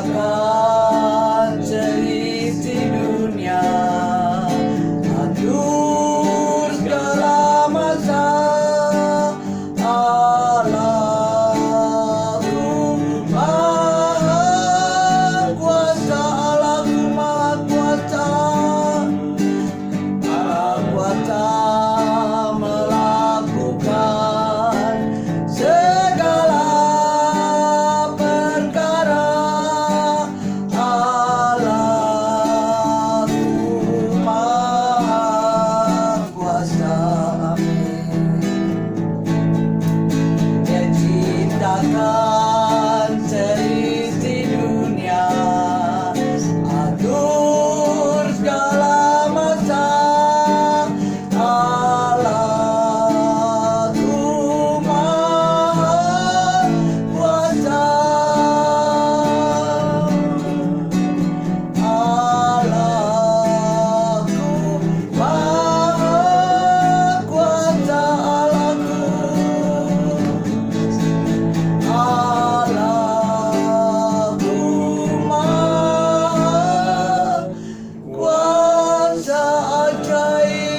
Ciptakan seisi dunia, atur segala masa. Allahku Maha Kuasa, Allahku Maha Kuasa, Maha Kuasa melakukan segala perkara. Allahku Maha Kuasa, amin. Dia ciptakan seisi dunia, atur segala masa. Allahku Maha Kuasa, Allahku Maha Kuasa, Allahku Maha Kuasa ajaib.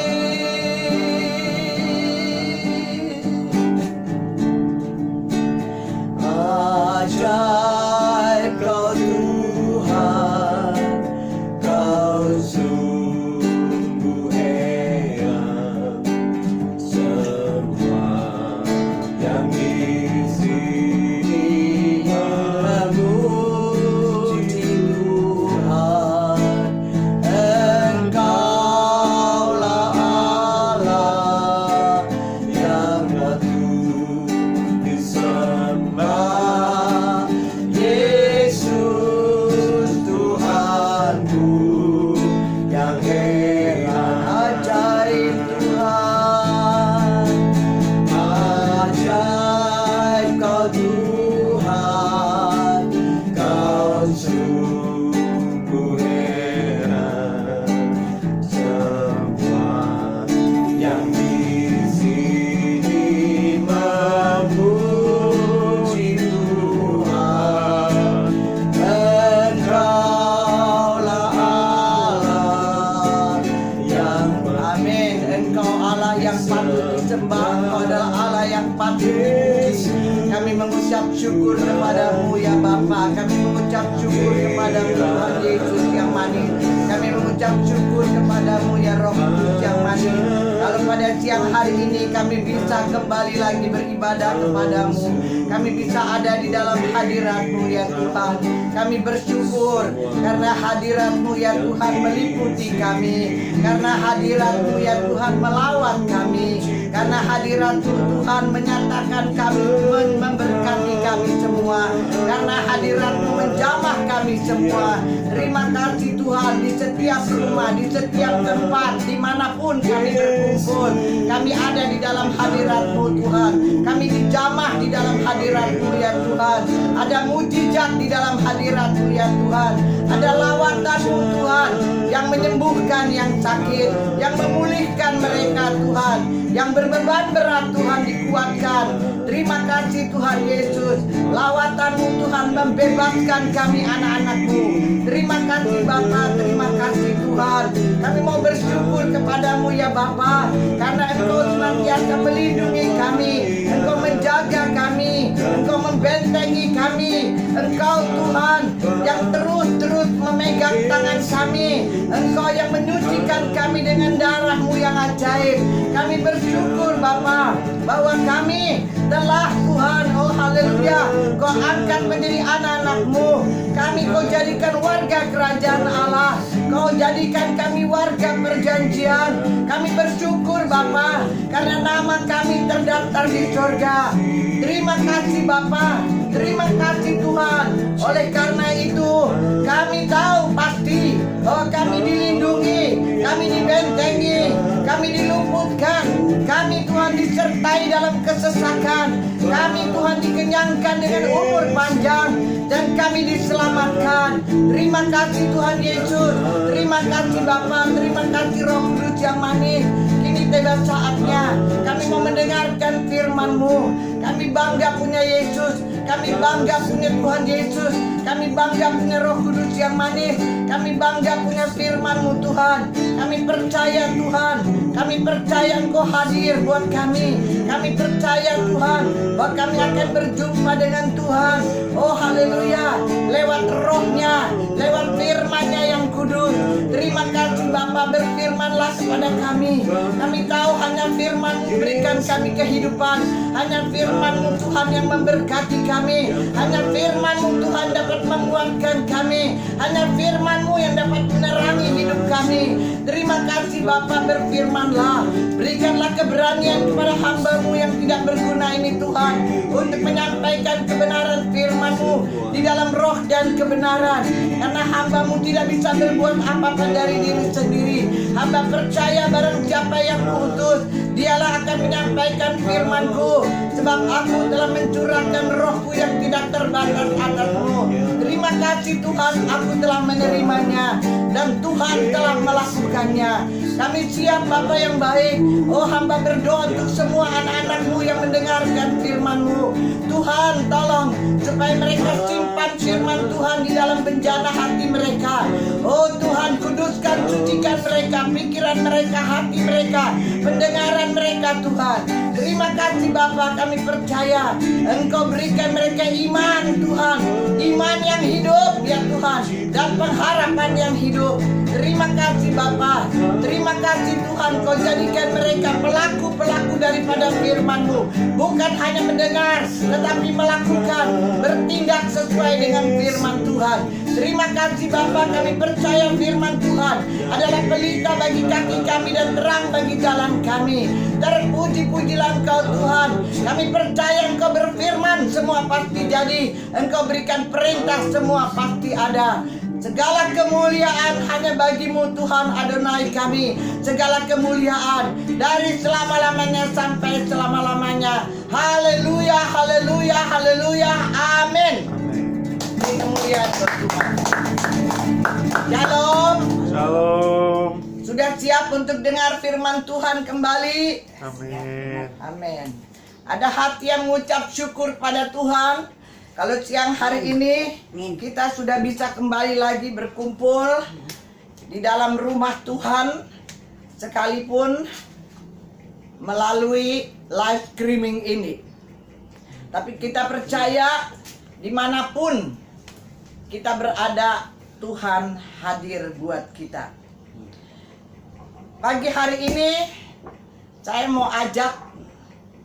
Ajaib Kau Tuhan, Kau sungguh heran. Semua yang di sini memuji Tuhan. Engkaulah Allah yang patut disembah. Yesus Tuhanku yang heran. Ajaib Tuhan, ajaib Kau Tuhan, Kau sungguh heran. Semua yang di sini memuji Tuhan. Engkaulah Allah yang, amin. Engkau Allah yang patut disembah, Engkau adalah Allah yang patut dipuji. Kami mengucap syukur kepadamu ya Bapa. Kami mengucap syukur kepadamu Tuhan Yesus yang manis. Kami mengucap syukur kepadamu ya Roh Kudus yang manis. Kalau pada siang hari ini kami bisa kembali lagi beribadah kepadamu, kami bisa ada di dalam hadirat-Mu ya Tuhan. Kami bersyukur karena hadirat-Mu ya Tuhan meliputi kami, karena hadirat-Mu ya Tuhan melawat kami, karena hadirat-Mu Tuhan menyatakan kami, memberkati kami semua, karena hadirat-Mu menjamah kami semua. Terima kasih Tuhan, di setiap rumah, di setiap tempat, dimanapun kami berkumpul, kami ada di dalam hadirat-Mu Tuhan. Kami dijamah di dalam hadirat-Mu ya Tuhan. Ada mujizat di dalam hadirat-Mu ya Tuhan. Ada lawatan-Mu Tuhan yang menyembuhkan yang sakit, yang memulihkan mereka Tuhan, yang berbeban berat Tuhan dikuatkan. Terima kasih Tuhan Yesus. Lawatan-Mu Tuhan membebaskan kami anak-anak-Mu. Terima kasih Bapa, terima kasih Tuhan. Kami mau bersyukur kepadamu ya Bapa, karena Engkau senantiasa melindungi kami, Engkau menjaga kami, Engkau membentengi kami. Engkau Tuhan yang terus memegang tangan kami, Engkau yang menyucikan kami dengan darah-Mu yang ajaib. Kami bersyukur Bapa bahwa kami telah Tuhan, oh haleluya, Kau angkat menjadi anak-anak-Mu. Kami Kau jadikan warga kerajaan Allah, Kau jadikan kami warga perjanjian. Kami bersyukur Bapa karena nama kami terdaftar di surga. Terima kasih Bapa, terima kasih Tuhan. Oleh karena itu kami tahu pasti bahwa kami dilindungi, kami dibentengi, kami diluputkan, kami Tuhan disertai dalam kesesakan, kami Tuhan dikenyangkan dengan umur panjang, dan kami diselamatkan. Terima kasih Tuhan Yesus, terima kasih Bapa, terima kasih Roh Kudus yang manis. Kini tiba saatnya kami mau mendengarkan firman-Mu. Kami bangga punya Yesus. Kami bangga punya Tuhan Yesus. Kami bangga punya Roh Kudus yang manis. Kami bangga punya firman-Mu Tuhan. Kami percaya Tuhan. Kami percaya Engkau hadir buat kami. Kami percaya Tuhan bahwa kami akan berjumpa dengan Tuhan. Oh haleluya. Lewat rohnya, lewat firman-Nya yang kudus. Terima kasih Bapa, berfirmanlah kepada kami. Kami tahu hanya firman-Mu berikan kami kehidupan. Hanya firman-Mu Tuhan yang memberkati kami. Hanya firman-Mu Tuhan dapat menguatkan kami. Hanya firman-Mu yang dapat menerangi hidup kami. Terima kasih Bapa, berfirmanlah. Berikanlah keberanian kepada hamba-Mu yang tidak berguna ini Tuhan, untuk menyampaikan kebenaran firman-Mu di dalam roh dan kebenaran. Karena hamba-Mu tidak bisa berbuat apa-apa dari diri sendiri. Hamba percaya barang siapa yang kuutus, dialah akan menyampaikan firman-Ku. Sebab aku telah mencurahkan roh-Ku yang tidak terbatas atas-Mu. Terima kasih Tuhan, aku telah menerimanya dan Tuhan telah melakukannya. Kami siap Bapa yang baik. Oh hamba berdoa untuk semua anak-anak-Mu yang mendengarkan firman-Mu. Tuhan tolong supaya mereka simpan firman Tuhan di dalam benjana hati mereka. Oh Tuhan, kuduskan, sucikan mereka, pikiran mereka, hati mereka, pendengaran mereka Tuhan. Terima kasih Bapa, kami percaya Engkau berikan mereka iman Tuhan. Iman yang hidup ya Tuhan, dan pengharapan yang hidup. Terima kasih Bapa. Terima kasih Tuhan, Kau jadikan mereka pelaku-pelaku daripada firman-Mu. Bukan hanya mendengar, tetapi melakukan, bertindak sesuai dengan firman Tuhan. Terima kasih Bapa, kami percaya firman Tuhan adalah pelita bagi kaki kami dan terang bagi jalan kami. Terpuji-pujilah Engkau Tuhan. Kami percaya Engkau berfirman, semua pasti jadi. Engkau berikan perintah, semua pasti ada. Segala kemuliaan hanya bagi-Mu Tuhan Adonai kami. Segala kemuliaan dari selama-lamanya sampai selama-lamanya. Haleluya, haleluya, haleluya, amin. Kemuliaan Tuhan. Shalom. Shalom. Sudah siap untuk dengar firman Tuhan kembali? Amin. Amin. Ada hati yang mengucap syukur pada Tuhan. Kalau siang hari ini kita sudah bisa kembali lagi berkumpul di dalam rumah Tuhan, sekalipun melalui live streaming ini. Tapi kita percaya dimanapun kita berada, Tuhan hadir buat kita. Pagi hari ini saya mau ajak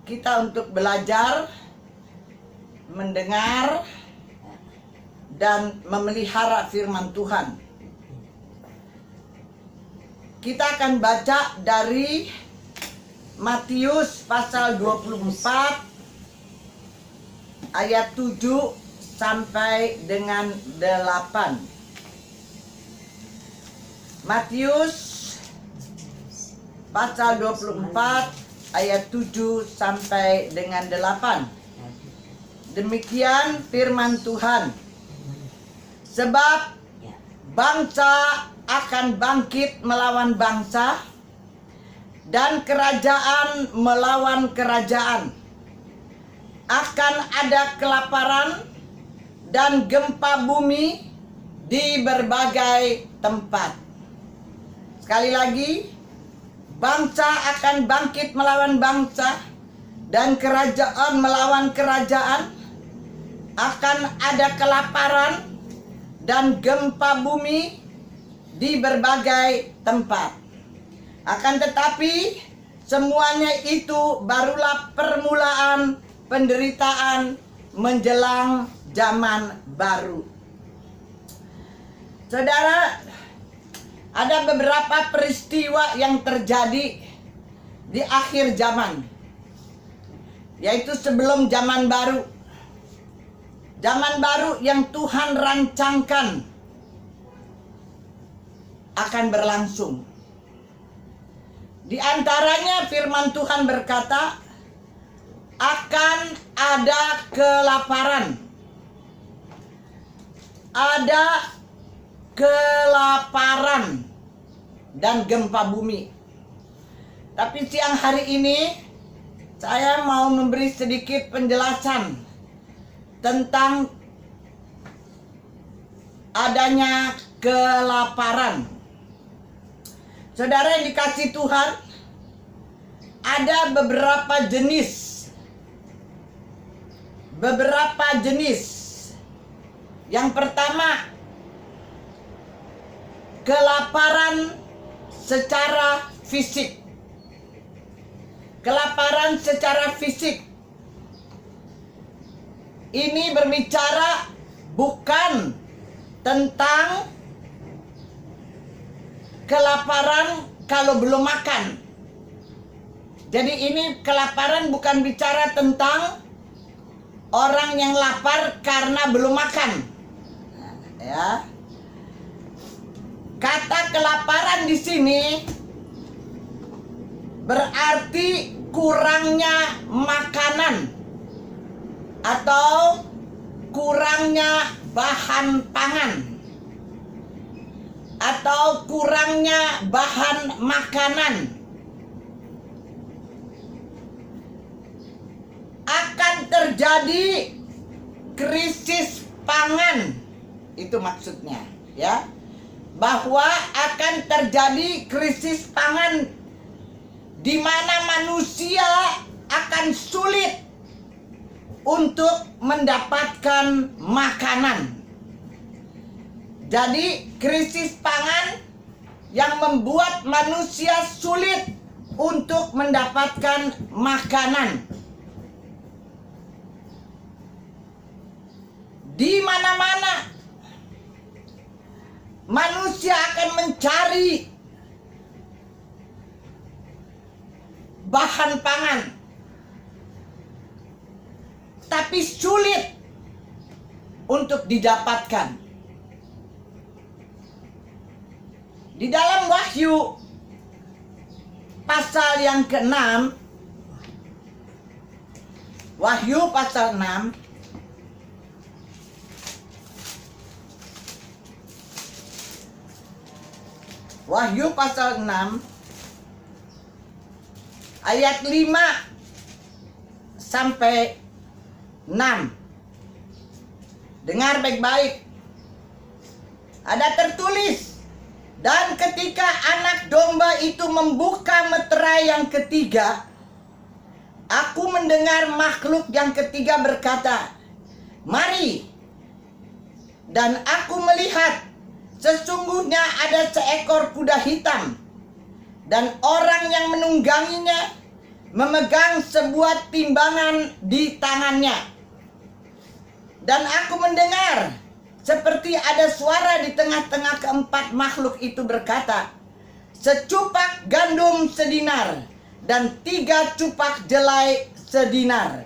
kita untuk belajar, mendengar, dan memelihara firman Tuhan. Kita akan baca dari Matius pasal 24 ayat 7 sampai dengan 8. Matius pasal 24 ayat 7 sampai dengan 8. Demikian firman Tuhan. Sebab bangsa akan bangkit melawan bangsa, dan kerajaan melawan kerajaan. Akan ada kelaparan dan gempa bumi di berbagai tempat. Sekali lagi, bangsa akan bangkit melawan bangsa, dan kerajaan melawan kerajaan. Akan ada kelaparan dan gempa bumi di berbagai tempat. Akan tetapi semuanya itu barulah permulaan penderitaan menjelang zaman baru. Saudara, ada beberapa peristiwa yang terjadi di akhir zaman, yaitu sebelum zaman baru. Zaman baru yang Tuhan rancangkan akan berlangsung. Di antaranya firman Tuhan berkata, akan ada kelaparan. Ada kelaparan dan gempa bumi. Tapi siang hari ini saya mau memberi sedikit penjelasan tentang adanya kelaparan. Saudara yang dikasihi Tuhan, ada beberapa jenis. Yang pertama, kelaparan secara fisik. Kelaparan secara fisik ini berbicara bukan tentang kelaparan kalau belum makan. Jadi ini kelaparan bukan bicara tentang orang yang lapar karena belum makan. Ya. Kata kelaparan di sini berarti kurangnya makanan atau kurangnya bahan pangan atau kurangnya bahan makanan. Akan terjadi krisis pangan, itu maksudnya, ya, bahwa akan terjadi krisis pangan di mana manusia akan sulit untuk mendapatkan makanan. Jadi krisis pangan yang membuat manusia sulit untuk mendapatkan makanan. Di mana-mana manusia akan mencari bahan pangan, tapi sulit untuk didapatkan. Di dalam Wahyu pasal yang ke-6, Wahyu pasal 6, Wahyu pasal 6 ayat 5 sampai 6. Dengar baik-baik. Ada tertulis, dan ketika anak domba itu membuka meterai yang ketiga, aku mendengar makhluk yang ketiga berkata, "Mari." Dan aku melihat sesungguhnya ada seekor kuda hitam, dan orang yang menungganginya memegang sebuah timbangan di tangannya. Dan aku mendengar seperti ada suara di tengah-tengah keempat makhluk itu berkata, "Secupak gandum sedinar dan 3 cupak jelai sedinar.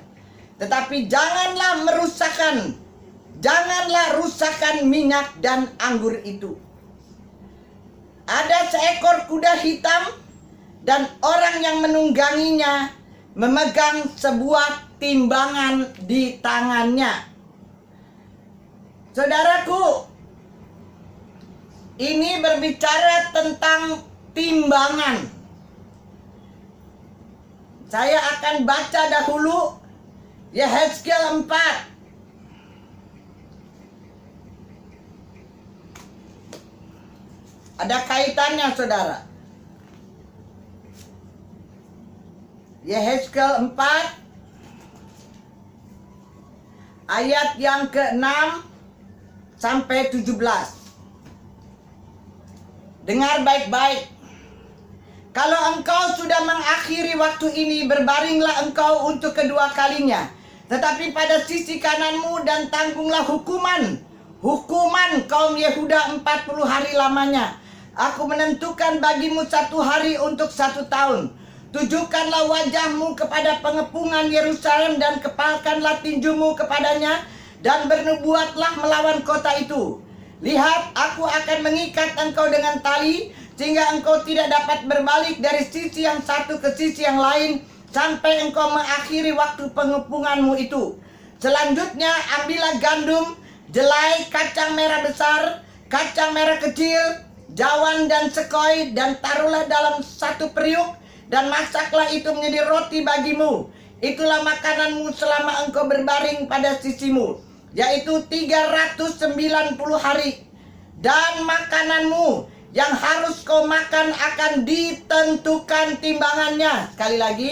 Tetapi janganlah rusakkan minyak dan anggur itu." Ada seekor kuda hitam dan orang yang menungganginya memegang sebuah timbangan di tangannya. Saudaraku, ini berbicara tentang timbangan. Saya akan baca dahulu Yehezkiel 4. Ada kaitannya, saudara. Yehezkiel 4 ayat yang ke-6 sampai 17. Dengar baik-baik. Kalau engkau sudah mengakhiri waktu ini, berbaringlah engkau untuk kedua kalinya. Tetapi pada sisi kananmu dan tanggunglah hukuman kaum Yehuda 40 hari lamanya. Aku menentukan bagimu 1 hari untuk 1 tahun. Tujukanlah wajahmu kepada pengepungan Yerusalem dan kepalkanlah tinjumu kepadanya dan bernubuatlah melawan kota itu. Lihat, aku akan mengikat engkau dengan tali sehingga engkau tidak dapat berbalik dari sisi yang satu ke sisi yang lain sampai engkau mengakhiri waktu pengepunganmu itu. Selanjutnya ambillah gandum, jelai, kacang merah besar, kacang merah kecil, jawan dan sekoi, dan taruhlah dalam 1 periuk dan masaklah itu menjadi roti bagimu. Itulah makananmu selama engkau berbaring pada sisimu, yaitu 390 hari. Dan makananmu yang harus kau makan akan ditentukan timbangannya. Sekali lagi,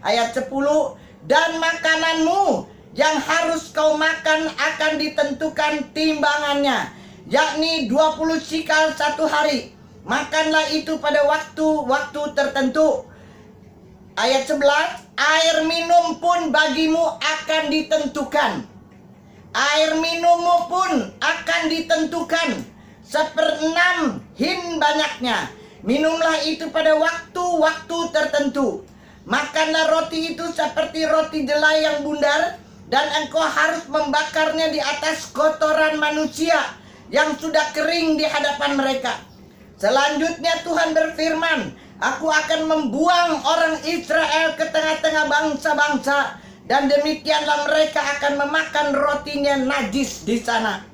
ayat 10. Dan makananmu yang harus kau makan akan ditentukan timbangannya, yakni 20 sikal satu hari. Makanlah itu pada waktu-waktu tertentu. Ayat 11. Air minum pun bagimu akan ditentukan. Air minummu pun akan ditentukan, 1/6 hin banyaknya. Minumlah itu pada waktu-waktu tertentu. Makanlah roti itu seperti roti jelai yang bundar, dan engkau harus membakarnya di atas kotoran manusia yang sudah kering di hadapan mereka. Selanjutnya Tuhan berfirman, aku akan membuang orang Israel ke tengah-tengah bangsa-bangsa, dan demikianlah mereka akan memakan rotinya najis di sana.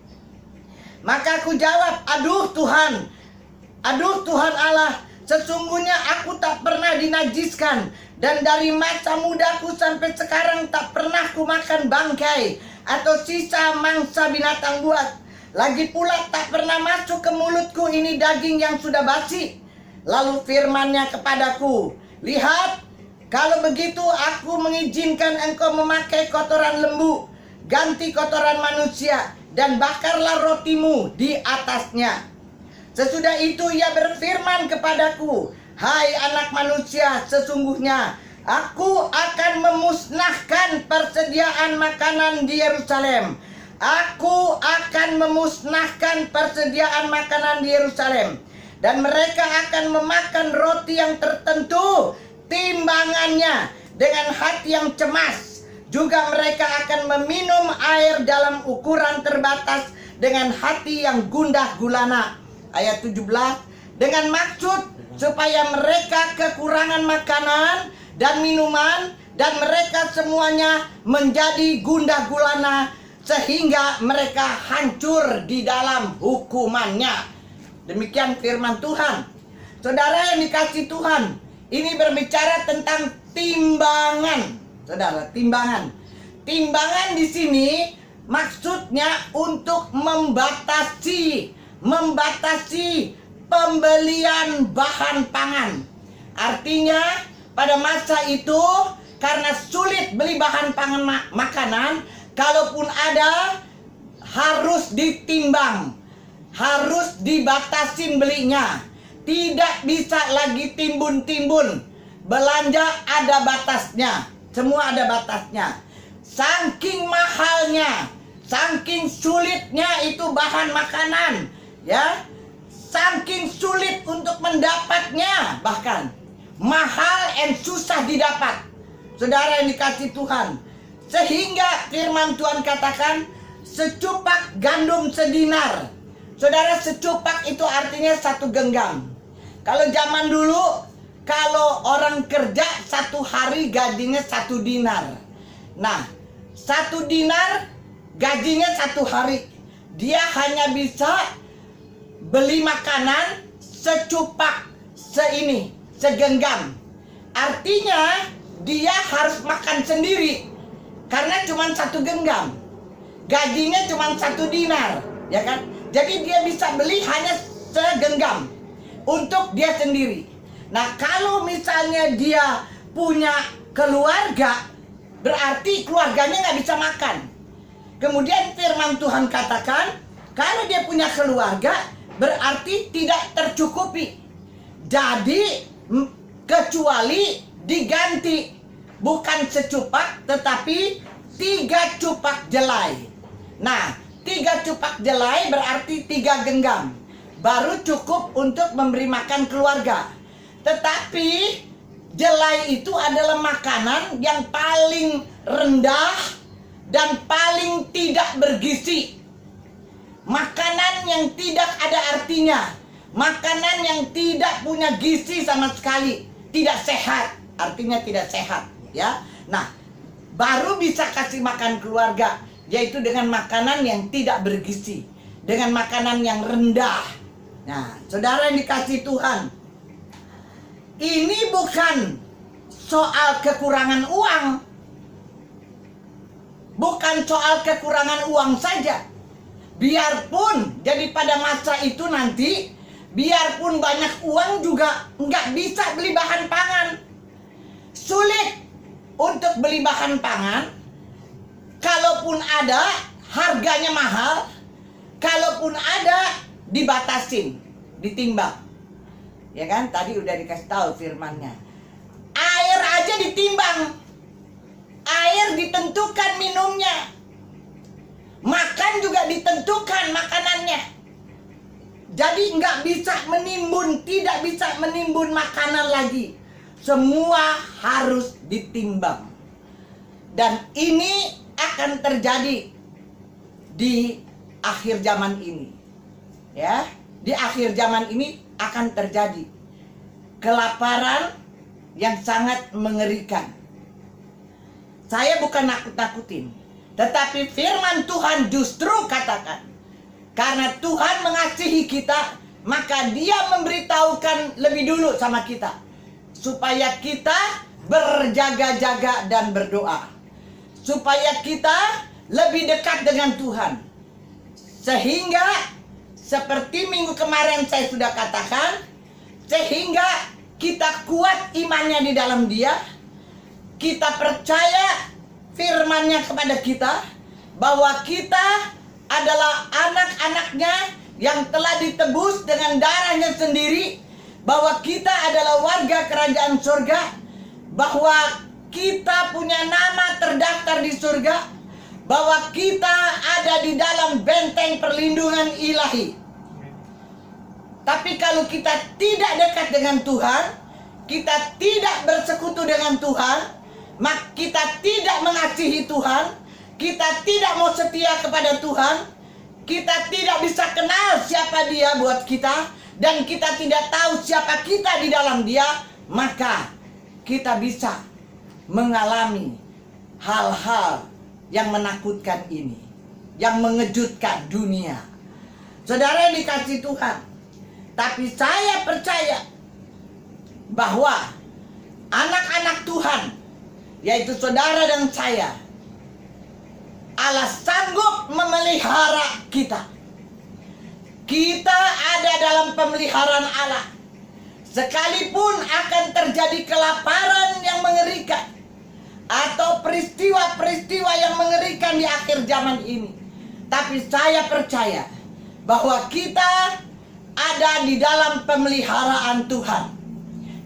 Maka aku jawab, aduh Tuhan Allah, sesungguhnya aku tak pernah dinajiskan, dan dari masa mudaku sampai sekarang tak pernah ku makan bangkai atau sisa mangsa binatang buas. Lagi pula tak pernah masuk ke mulutku ini daging yang sudah basi. Lalu firman-Nya kepadaku, lihat, kalau begitu aku mengizinkan engkau memakai kotoran lembu, ganti kotoran manusia, dan bakarlah rotimu di atasnya. Sesudah itu ia berfirman kepadaku, hai anak manusia, sesungguhnya aku akan memusnahkan persediaan makanan di Yerusalem. Aku akan memusnahkan persediaan makanan di Yerusalem, dan mereka akan memakan roti yang tertentu timbangannya dengan hati yang cemas. Juga mereka akan meminum air dalam ukuran terbatas dengan hati yang gundah gulana. Ayat 17. Dengan maksud supaya mereka kekurangan makanan dan minuman, dan mereka semuanya menjadi gundah gulana, sehingga mereka hancur di dalam hukumannya. Demikian firman Tuhan. Saudara yang dikasihi Tuhan, ini berbicara tentang timbangan. Saudara, timbangan. Timbangan di sini maksudnya untuk membatasi pembelian bahan pangan. Artinya pada masa itu karena sulit beli bahan pangan makanan, kalaupun ada harus ditimbang, harus dibatasin belinya. Tidak bisa lagi timbun-timbun. Belanja ada batasnya, semua ada batasnya. Saking mahalnya, saking sulitnya itu bahan makanan, ya. Saking sulit untuk mendapatnya, bahkan mahal dan susah didapat. Saudara yang dikasihi Tuhan, sehingga firman Tuhan katakan secupak gandum sedinar. Saudara, secupak itu artinya satu genggam. Kalau zaman dulu, kalau orang kerja satu hari gajinya 1 dinar. Nah, 1 dinar gajinya 1 hari. Dia hanya bisa beli makanan secupak segenggam. Artinya dia harus makan sendiri karena cuma 1 genggam. Gajinya cuma 1 dinar, ya kan? Jadi dia bisa beli hanya segenggam untuk dia sendiri. Nah, kalau misalnya dia punya keluarga, berarti keluarganya nggak bisa makan. Kemudian firman Tuhan katakan, kalau dia punya keluarga, berarti tidak tercukupi. Jadi, kecuali diganti, bukan secupak, tetapi 3 cupak jelai. Nah, 3 cupak jelai berarti 3 genggam. Baru cukup untuk memberi makan keluarga. Tetapi jelai itu adalah makanan yang paling rendah dan paling tidak bergizi. Makanan yang tidak ada artinya. Makanan yang tidak punya gizi sama sekali. Tidak sehat. Artinya tidak sehat, ya. Nah, baru bisa kasih makan keluarga, yaitu dengan makanan yang tidak bergizi, dengan makanan yang rendah. Nah, saudara yang dikasihi Tuhan, ini bukan soal kekurangan uang. Bukan soal kekurangan uang saja. Biarpun jadi pada masa itu nanti, biarpun banyak uang juga nggak bisa beli bahan pangan. Sulit untuk beli bahan pangan. Kalaupun ada, harganya mahal. Kalaupun ada, dibatasin, ditimbang. Ya kan, tadi udah dikasih tahu firmannya. Air aja ditimbang. Air ditentukan minumnya. Makan juga ditentukan makanannya. Jadi nggak bisa menimbun, tidak bisa menimbun makanan lagi. Semua harus ditimbang. Dan ini akan terjadi di akhir zaman ini. Ya, di akhir zaman ini akan terjadi kelaparan yang sangat mengerikan. Saya bukan nakut-nakutin, tetapi firman Tuhan justru katakan, karena Tuhan mengasihi kita, maka Dia memberitahukan lebih dulu sama kita, supaya kita berjaga-jaga dan berdoa, supaya kita lebih dekat dengan Tuhan. Sehingga seperti minggu kemarin saya sudah katakan, sehingga kita kuat imannya di dalam Dia. Kita percaya firman-Nya kepada kita, bahwa kita adalah anak-anaknya yang telah ditebus dengan darahnya sendiri, bahwa kita adalah warga kerajaan surga, bahwa kita punya nama terdaftar di surga, bahwa kita ada di dalam benteng perlindungan ilahi. Tapi kalau kita tidak dekat dengan Tuhan, kita tidak bersekutu dengan Tuhan, maka kita tidak mengasihi Tuhan, kita tidak mau setia kepada Tuhan, kita tidak bisa kenal siapa Dia buat kita, dan kita tidak tahu siapa kita di dalam Dia, maka kita bisa mengalami hal-hal yang menakutkan ini, yang mengejutkan dunia. Saudara yang dikasihi Tuhan, tapi saya percaya bahwa anak-anak Tuhan, yaitu saudara dan saya, Allah sanggup memelihara kita. Kita ada dalam pemeliharaan Allah. Sekalipun akan terjadi kelaparan yang mengerikan, atau peristiwa-peristiwa yang mengerikan di akhir zaman ini, tapi saya percaya bahwa kita ada di dalam pemeliharaan Tuhan.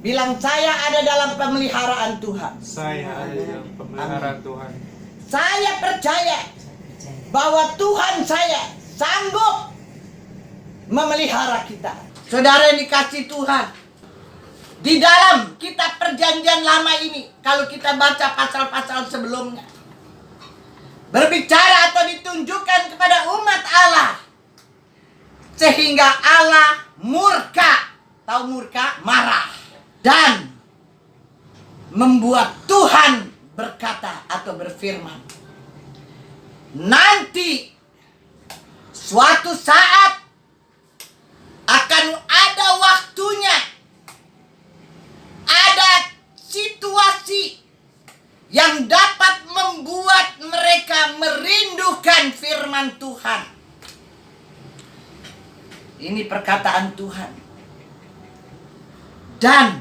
Bilang, saya ada dalam pemeliharaan Tuhan. Saya ada dalam pemeliharaan Tuhan. Saya percaya bahwa Tuhan saya sanggup memelihara kita. Saudara yang dikasihi Tuhan, di dalam kitab perjanjian lama ini, kalau kita baca pasal-pasal sebelumnya, berbicara atau ditunjukkan kepada umat Allah, sehingga Allah murka. Tahu murka? Marah. Dan membuat Tuhan berkata atau berfirman, nanti suatu saat akan ada waktunya, ada situasi yang dapat membuat mereka merindukan firman Tuhan. Ini perkataan Tuhan. Dan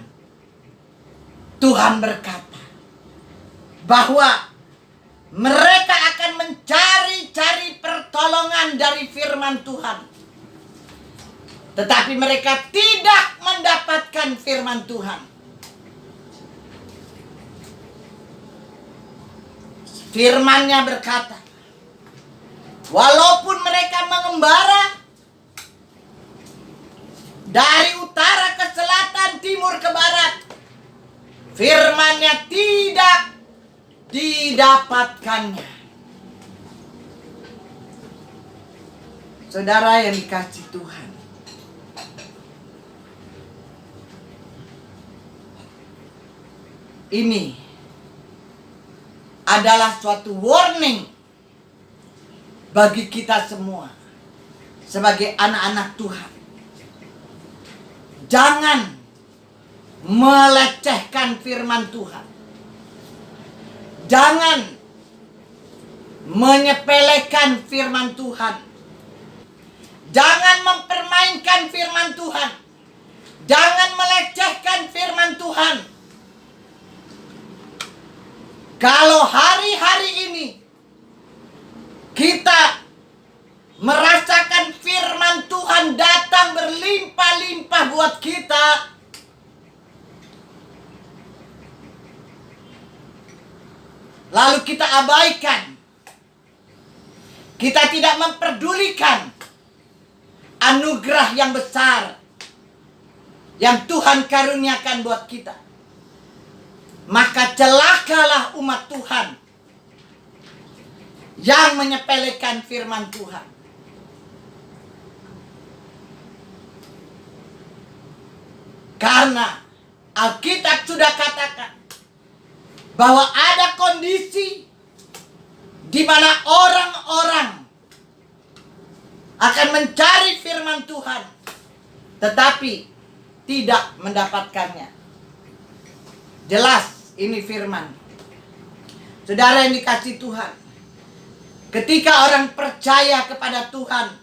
Tuhan berkata bahwa mereka akan mencari-cari pertolongan dari firman Tuhan, tetapi mereka tidak mendapatkan firman Tuhan. Firman-Nya berkata, walaupun mereka mengembara dari utara ke selatan, timur ke barat, firman-Nya tidak didapatkannya. Saudara yang dikasihi Tuhan, ini adalah suatu warning bagi kita semua sebagai anak-anak Tuhan. Jangan melecehkan firman Tuhan. Jangan menyepelekan firman Tuhan. Jangan mempermainkan firman Tuhan. Jangan melecehkan firman Tuhan. Kalau hari-hari ini kita merasakan firman Tuhan datang berlimpah-limpah buat kita, lalu kita abaikan, kita tidak memperdulikan anugerah yang besar yang Tuhan karuniakan buat kita, maka celakalah umat Tuhan yang menyepelekan firman Tuhan. Karena Alkitab sudah katakan bahwa ada kondisi di mana orang-orang akan mencari firman Tuhan tetapi tidak mendapatkannya. Jelas ini firman. Saudara yang dikasihi Tuhan, ketika orang percaya kepada Tuhan,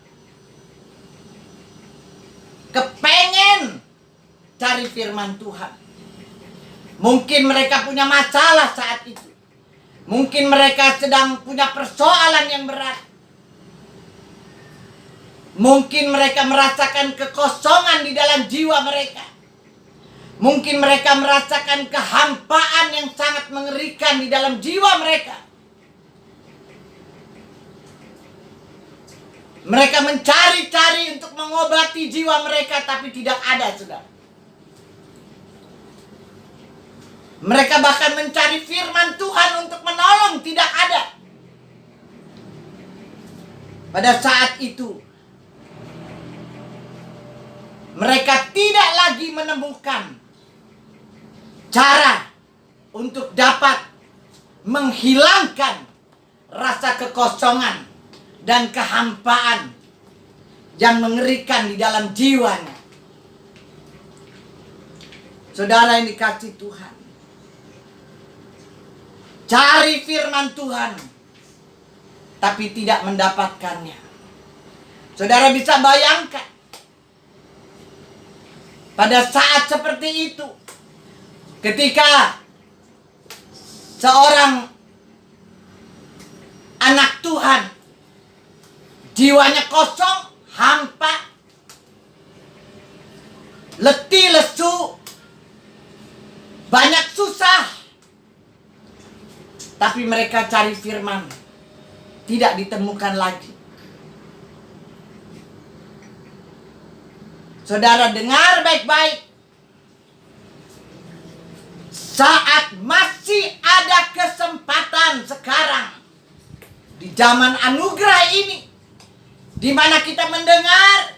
kepengen cari firman Tuhan, mungkin mereka punya masalah saat itu, mungkin mereka sedang punya persoalan yang berat, mungkin mereka merasakan kekosongan di dalam jiwa mereka, mungkin mereka merasakan kehampaan yang sangat mengerikan di dalam jiwa mereka. Mereka mencari-cari untuk mengobati jiwa mereka, tapi tidak ada, saudara. Mereka bahkan mencari firman Tuhan untuk menolong, tidak ada. Pada saat itu, mereka tidak lagi menemukan cara untuk dapat menghilangkan rasa kekosongan dan kehampaan yang mengerikan di dalam jiwanya. Saudara yang dikasihi Tuhan, cari firman Tuhan tapi tidak mendapatkannya. Saudara bisa bayangkan pada saat seperti itu, ketika seorang anak Tuhan jiwanya kosong, hampa, letih lesu, banyak susah, tapi mereka cari firman, tidak ditemukan lagi. Saudara dengar baik-baik. Saat masih ada kesempatan sekarang, di zaman anugerah ini, di mana kita mendengar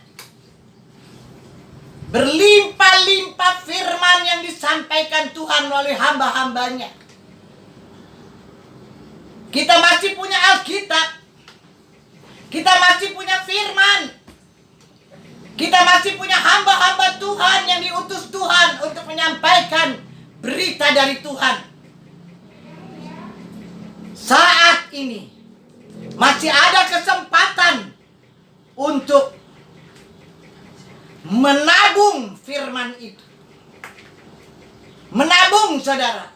berlimpah-limpah firman yang disampaikan Tuhan melalui hamba-hambanya. Kita masih punya Alkitab. Kita masih punya firman. Kita masih punya hamba-hamba Tuhan yang diutus Tuhan untuk menyampaikan berita dari Tuhan. Saat ini masih ada kesempatan untuk menabung firman itu. Menabung, saudara.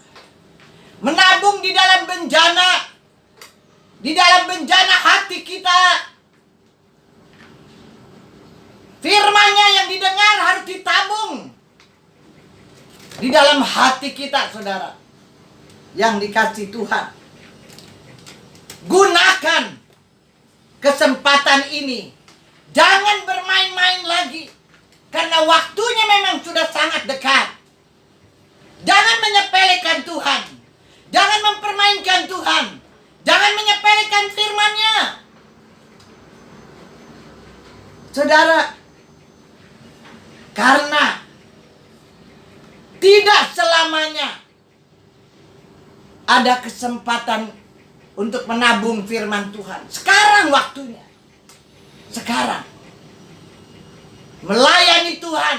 Menabung di dalam bencana. Di dalam bencana hati kita. Firman-Nya yang didengar harus ditabung di dalam hati kita, saudara yang dikasihi Tuhan. Gunakan kesempatan ini. Jangan bermain-main lagi, karena waktunya memang sudah sangat dekat. Jangan menyepelekan Tuhan. Jangan mempermainkan Tuhan. Jangan menyepelekan firman-Nya. Saudara, karena tidak selamanya ada kesempatan untuk menabung firman Tuhan. Sekarang waktunya. Sekarang. Melayani Tuhan.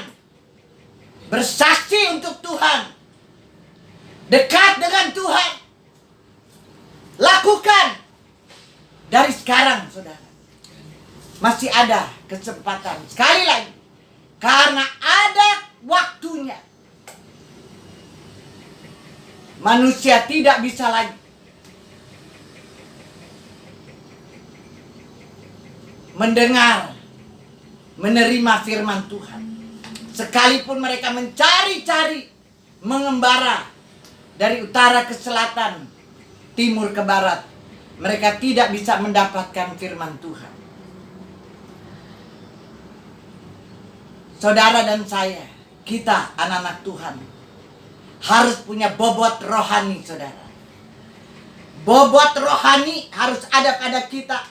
bersaksi untuk Tuhan, dekat dengan Tuhan. Lakukan dari sekarang, saudara. Masih ada kesempatan. Sekali lagi, karena ada waktunya. Manusia tidak bisa lagi mendengar, menerima firman Tuhan. Sekalipun mereka mencari-cari, mengembara dari utara ke selatan, timur ke barat, mereka tidak bisa mendapatkan firman Tuhan. Saudara dan saya, kita anak-anak Tuhan, harus punya bobot rohani, saudara. Bobot rohani harus ada pada kita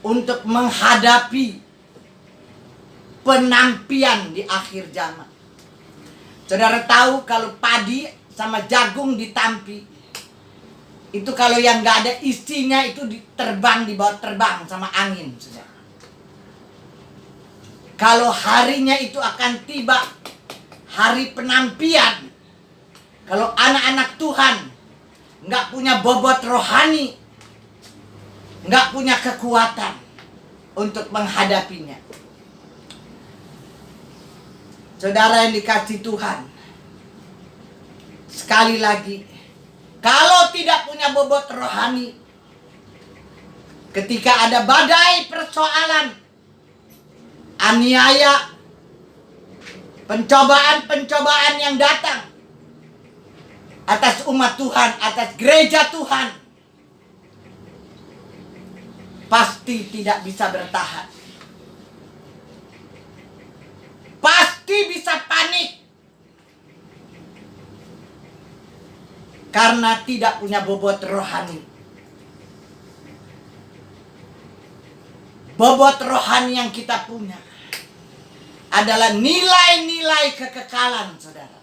untuk menghadapi penampian di akhir zaman. Saudara tahu kalau padi sama jagung ditampi, itu kalau yang gak ada isinya itu diterbang, dibawa terbang sama angin, saudara. Kalau harinya itu akan tiba, hari penampian, kalau anak-anak Tuhan nggak punya bobot rohani, nggak punya kekuatan untuk menghadapinya. Saudara yang dikasihi Tuhan, sekali lagi, kalau tidak punya bobot rohani, ketika ada badai persoalan, aniaya, pencobaan-pencobaan yang datang atas umat Tuhan, atas gereja Tuhan, pasti tidak bisa bertahan. Pasti bisa panik. Karena tidak punya bobot rohani. Bobot rohani yang kita punya adalah nilai-nilai kekekalan, saudara.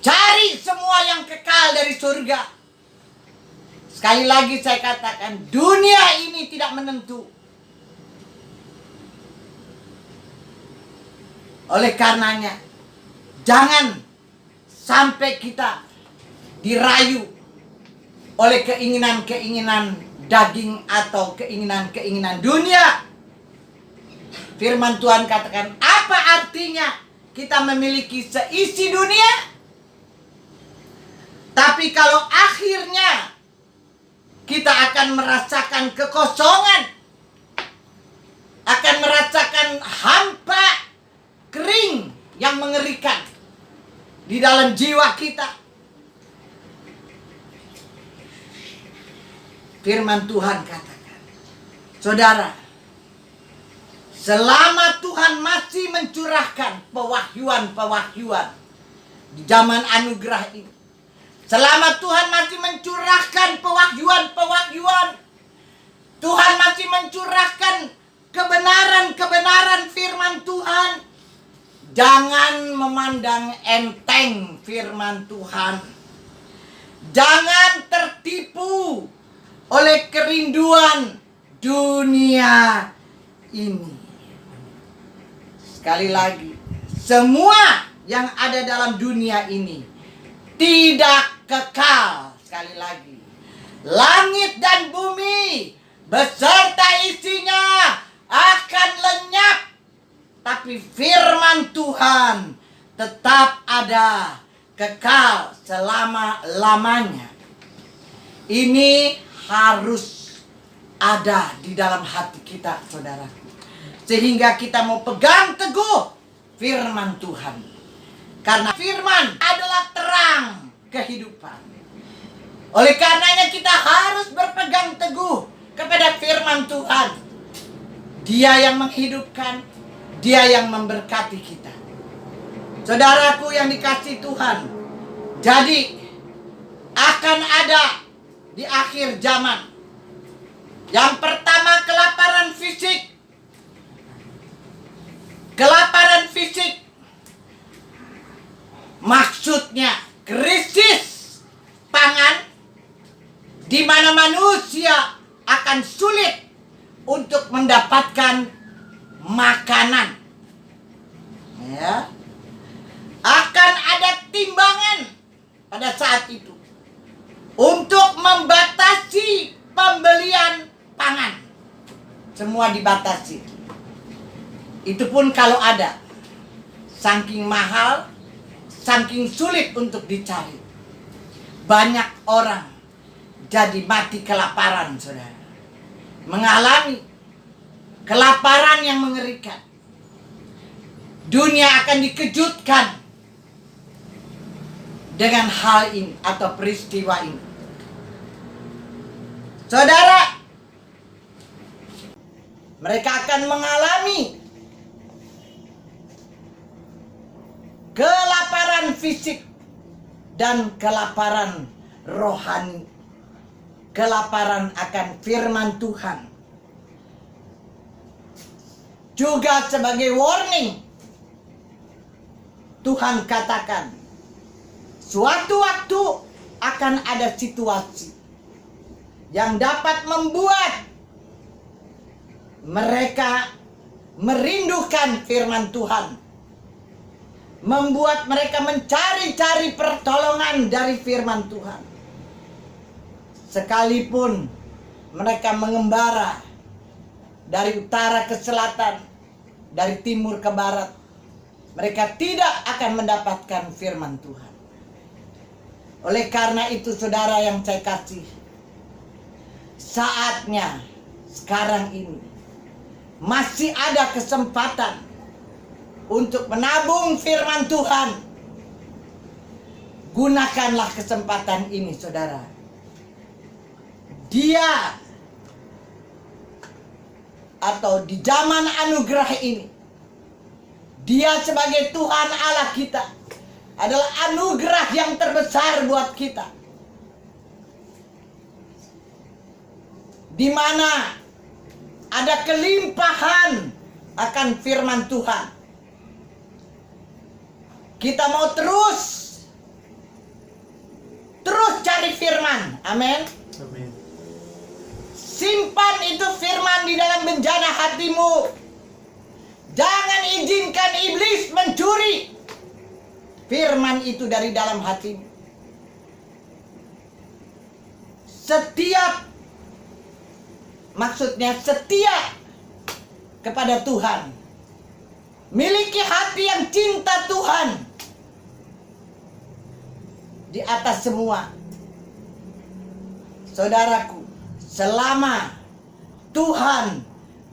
Cari semua yang kekal dari surga. Sekali lagi saya katakan, dunia ini tidak menentu. Oleh karenanya, jangan sampai kita dirayu oleh keinginan-keinginan daging atau keinginan-keinginan dunia. Firman Tuhan katakan, apa artinya kita memiliki seisi dunia, tapi kalau akhirnya kita akan merasakan kekosongan, akan merasakan hampa, kering yang mengerikan di dalam jiwa kita. Firman Tuhan katakan, saudara, selama Tuhan masih mencurahkan pewahyuan-pewahyuan di zaman anugerah ini, selama Tuhan masih mencurahkan pewahyuan-pewahyuan, Tuhan masih mencurahkan kebenaran-kebenaran firman Tuhan, jangan memandang enteng firman Tuhan. Jangan tertipu oleh kerinduan dunia ini. Sekali lagi, semua yang ada dalam dunia ini tidak kekal. Sekali lagi, langit dan bumi beserta isinya akan lenyap, tapi firman Tuhan tetap ada, kekal selama-lamanya. Ini harus ada di dalam hati kita, saudaraku, sehingga kita mau pegang teguh firman Tuhan. Karena firman adalah terang kehidupan. Oleh karenanya kita harus berpegang teguh kepada firman Tuhan. Dia yang menghidupkan, Dia yang memberkati kita. Saudaraku yang dikasihi Tuhan, jadi akan ada di akhir zaman, yang pertama kelaparan fisik. Kelaparan fisik maksudnya krisis pangan, di mana manusia akan sulit untuk mendapatkan makanan. Ya. pada saat itu untuk membatasi pembelian pangan. Semua dibatasi. Itu pun kalau ada. Saking mahal, saking sulit untuk dicari. Banyak orang jadi mati kelaparan, saudara. Mengalami kelaparan yang mengerikan. Dunia akan dikejutkan dengan hal ini atau peristiwa ini. Saudara, mereka akan mengalami kelaparan fisik dan kelaparan rohani. Kelaparan akan firman Tuhan. Juga sebagai warning, Tuhan katakan, suatu waktu akan ada situasi yang dapat membuat mereka merindukan firman Tuhan. Membuat mereka mencari-cari pertolongan dari firman Tuhan. Sekalipun mereka mengembara dari utara ke selatan, dari timur ke barat, mereka tidak akan mendapatkan firman Tuhan. Oleh karena itu, saudara yang saya kasih, saatnya sekarang ini masih ada kesempatan untuk menabung firman Tuhan. Gunakanlah kesempatan ini, saudara. Dia atau di zaman anugerah ini, Dia sebagai Tuhan Allah kita adalah anugerah yang terbesar buat kita, di mana ada kelimpahan akan firman Tuhan. Kita mau terus cari firman. Amin. Amin. Simpan itu firman di dalam bejana hatimu. Jangan izinkan iblis mencuri firman itu dari dalam hatimu. Maksudnya setia kepada Tuhan. Miliki hati yang cinta Tuhan di atas semua. Saudaraku, selama Tuhan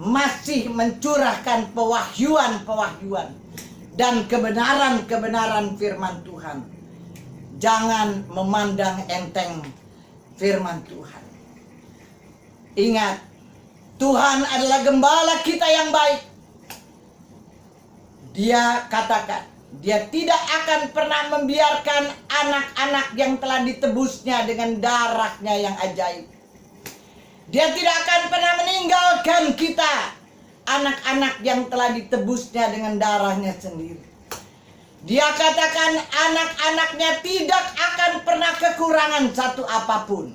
masih mencurahkan pewahyuan dan kebenaran firman Tuhan, jangan memandang enteng firman Tuhan. Ingat, Tuhan adalah gembala kita yang baik. Dia katakan, Dia tidak akan pernah membiarkan anak-anak yang telah ditebusnya dengan darahnya yang ajaib. Dia tidak akan pernah meninggalkan kita, anak-anak yang telah ditebusnya dengan darahnya sendiri. Dia katakan anak-anaknya tidak akan pernah kekurangan satu apapun.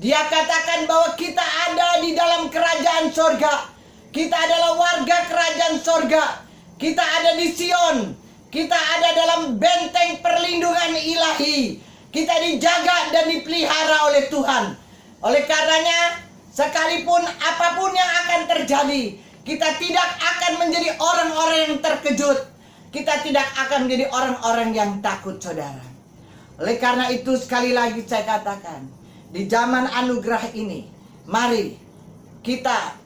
Dia katakan bahwa kita ada di dalam kerajaan sorga. Kita adalah warga kerajaan sorga. Kita ada di Sion. Kita ada dalam benteng perlindungan ilahi. Kita dijaga dan dipelihara oleh Tuhan. Oleh karenanya, sekalipun apapun yang akan terjadi, kita tidak akan menjadi orang-orang yang terkejut. Kita tidak akan menjadi orang-orang yang takut, saudara. Oleh karena itu, sekali lagi saya katakan, di zaman anugerah ini, mari kita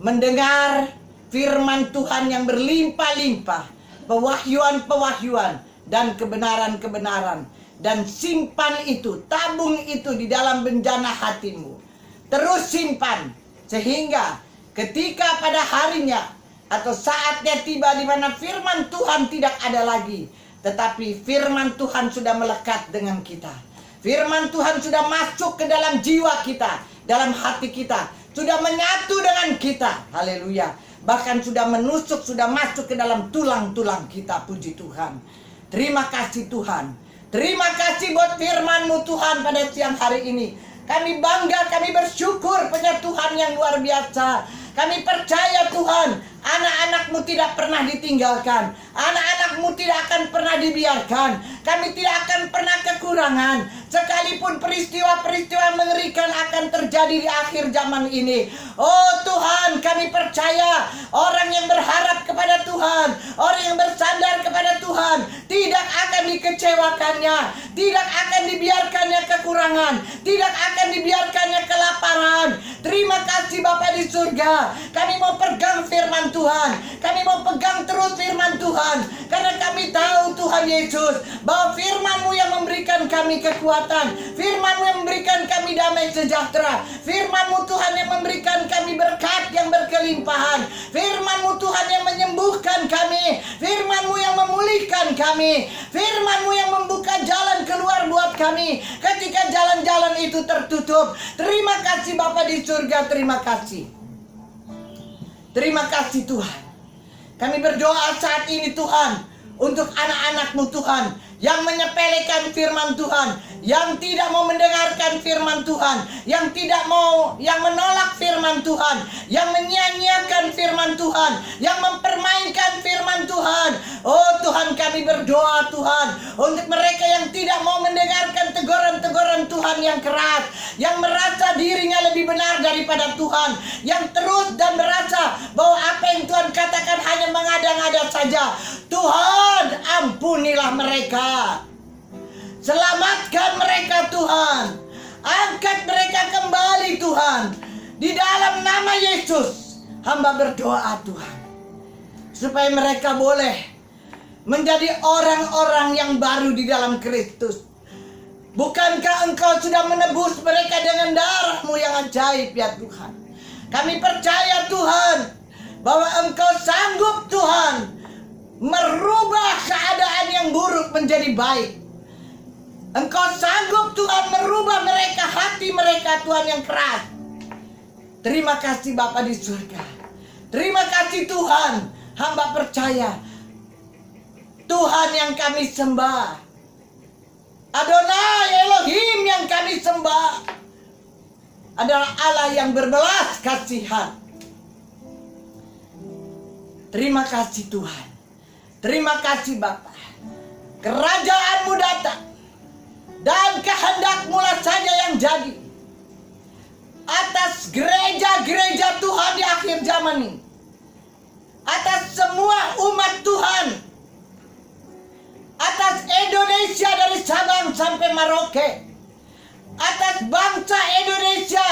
mendengar firman Tuhan yang berlimpah-limpah, pewahyuan-pewahyuan dan kebenaran-kebenaran, dan simpan itu, tabung itu di dalam bejana hatimu. Terus simpan sehingga ketika pada harinya atau saatnya tiba di mana firman Tuhan tidak ada lagi, tetapi firman Tuhan sudah melekat dengan kita. Firman Tuhan sudah masuk ke dalam jiwa kita, dalam hati kita, sudah menyatu dengan kita. Haleluya. Bahkan sudah menusuk, sudah masuk ke dalam tulang-tulang kita. Puji Tuhan. Terima kasih Tuhan. Terima kasih buat firman-Mu Tuhan pada siang hari ini. Kami bangga, kami bersyukur punya Tuhan yang luar biasa. Kami percaya Tuhan, anak-anak-Mu tidak pernah ditinggalkan. Anak-anak anak-anakmu tidak akan pernah dibiarkan. Kami tidak akan pernah kekurangan. Sekalipun peristiwa-peristiwa mengerikan akan terjadi di akhir zaman ini. Oh Tuhan, kami percaya orang yang berharap kepada Tuhan, orang yang bersandar kepada Tuhan, tidak akan dikecewakannya, tidak akan dibiarkannya kekurangan, tidak akan dibiarkannya kelaparan. Terima kasih Bapa di surga. Kami mau pegang firman Tuhan. Kami mau pegang terus firman Tuhan. Karena kami tahu Tuhan Yesus, bahwa firman-Mu yang memberikan kami kekuatan, firman-Mu yang memberikan kami damai sejahtera, firman-Mu Tuhan yang memberikan kami berkat yang berkelimpahan, firman-Mu Tuhan yang menyembuhkan kami, firman-Mu yang memulihkan kami, firman-Mu yang membuka jalan keluar buat kami ketika jalan-jalan itu tertutup. Terima kasih Bapa di surga, terima kasih. Terima kasih Tuhan. Kami berdoa saat ini Tuhan, untuk anak-anak-Mu Tuhan, yang menyepelekan firman Tuhan, yang tidak mau mendengarkan firman Tuhan, yang menolak firman Tuhan, yang menyia-nyiakan firman Tuhan, yang mempermainkan firman Tuhan. Oh Tuhan, kami berdoa Tuhan, untuk mereka yang tidak mau mendengarkan teguran-teguran Tuhan yang keras, yang merasa dirinya lebih benar daripada Tuhan, yang terus dan merasa bahwa apa yang Tuhan katakan hanya mengada-ngada saja. Tuhan, ampunilah mereka. Selamatkan mereka Tuhan. Angkat mereka kembali Tuhan. Di dalam nama Yesus, hamba berdoa Tuhan, supaya mereka boleh menjadi orang-orang yang baru di dalam Kristus. Bukankah Engkau sudah menebus mereka dengan darah-Mu yang ajaib ya Tuhan? Kami percaya Tuhan, bahwa Engkau sanggup Tuhan merubah keadaan yang buruk menjadi baik. Engkau sanggup Tuhan merubah mereka, hati mereka Tuhan yang keras. Terima kasih Bapa di surga. Terima kasih Tuhan. Hamba percaya Tuhan yang kami sembah, Adonai Elohim yang kami sembah, adalah Allah yang berbelas kasihan. Terima kasih Tuhan. Terima kasih Bapa. Kerajaan-Mu datang, dan kehendak-Mu lah saja yang jadi atas gereja-gereja Tuhan di akhir zaman ini, atas semua umat Tuhan, atas Indonesia dari Sabang sampai Merauke, atas bangsa Indonesia,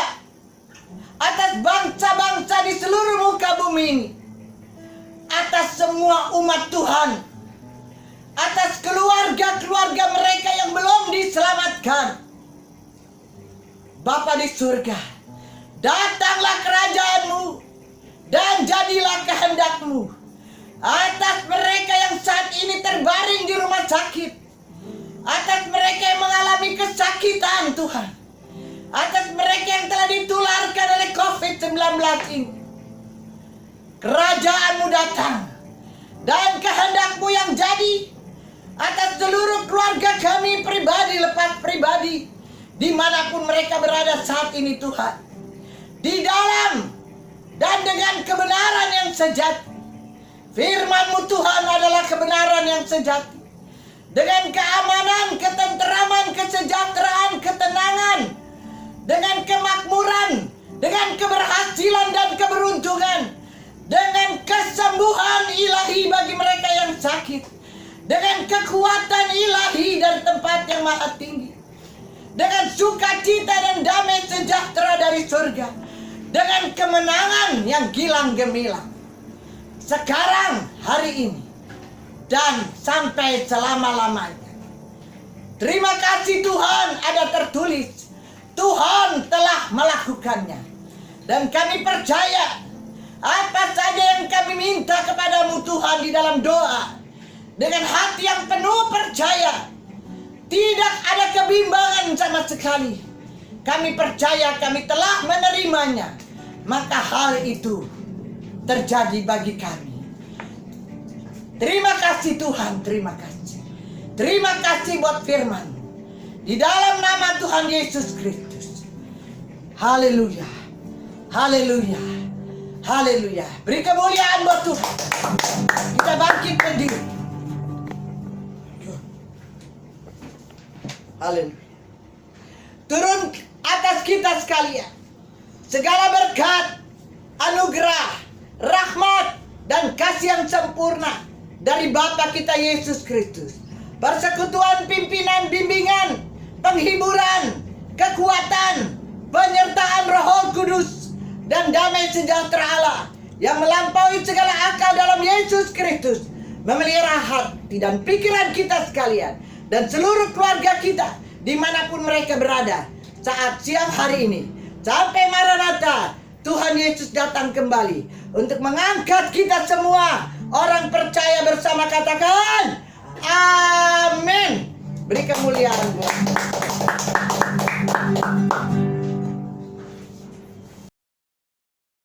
atas bangsa-bangsa di seluruh muka bumi ini, atas semua umat Tuhan, atas keluarga-keluarga mereka yang belum diselamatkan. Bapa di surga, datanglah kerajaan-Mu dan jadilah kehendak-Mu atas mereka yang saat ini terbaring di rumah sakit, atas mereka yang mengalami kesakitan Tuhan, atas mereka yang telah ditularkan oleh COVID-19 ini. Kerajaan-Mu datang dan kehendak-Mu yang jadi atas seluruh keluarga kami, pribadi lepas pribadi, dimanapun mereka berada saat ini Tuhan, di dalam dan dengan kebenaran yang sejati. Firman-Mu Tuhan adalah kebenaran yang sejati, dengan keamanan, ketenteraman, kesejahteraan, ketenangan, dengan kemakmuran, dengan keberhasilan dan keberuntungan, dengan kesembuhan ilahi bagi mereka yang sakit, dengan kekuatan ilahi dari tempat yang maha tinggi, dengan sukacita dan damai sejahtera dari surga, dengan kemenangan yang gilang gemilang, sekarang, hari ini, dan sampai selama-lamanya. Terima kasih Tuhan, ada tertulis, Tuhan telah melakukannya. Dan kami percaya, apa saja yang kami minta kepadamu Tuhan di dalam doa, dengan hati yang penuh percaya, tidak ada kebimbangan sama sekali. Kami percaya kami telah menerimanya, maka hal itu terjadi bagi kami. Terima kasih Tuhan, terima kasih. Terima kasih buat firman di dalam nama Tuhan Yesus Kristus. Haleluya, haleluya, haleluya. Beri kemuliaan buat Tuhan. Kita bangkit berdiri. Haleluya. Turun atas kita sekalian segala berkat, anugerah, rahmat, dan kasih yang sempurna dari Bapa kita Yesus Kristus. Persekutuan, pimpinan, bimbingan, penghiburan, kekuatan, penyertaan Roh Kudus, dan damai sejahtera Allah yang melampaui segala akal dalam Yesus Kristus memelihara hati dan pikiran kita sekalian dan seluruh keluarga kita dimanapun mereka berada saat siang hari ini sampai Maranatha Tuhan Yesus datang kembali untuk mengangkat kita semua orang percaya bersama, katakan amin. Beri kemuliaan buat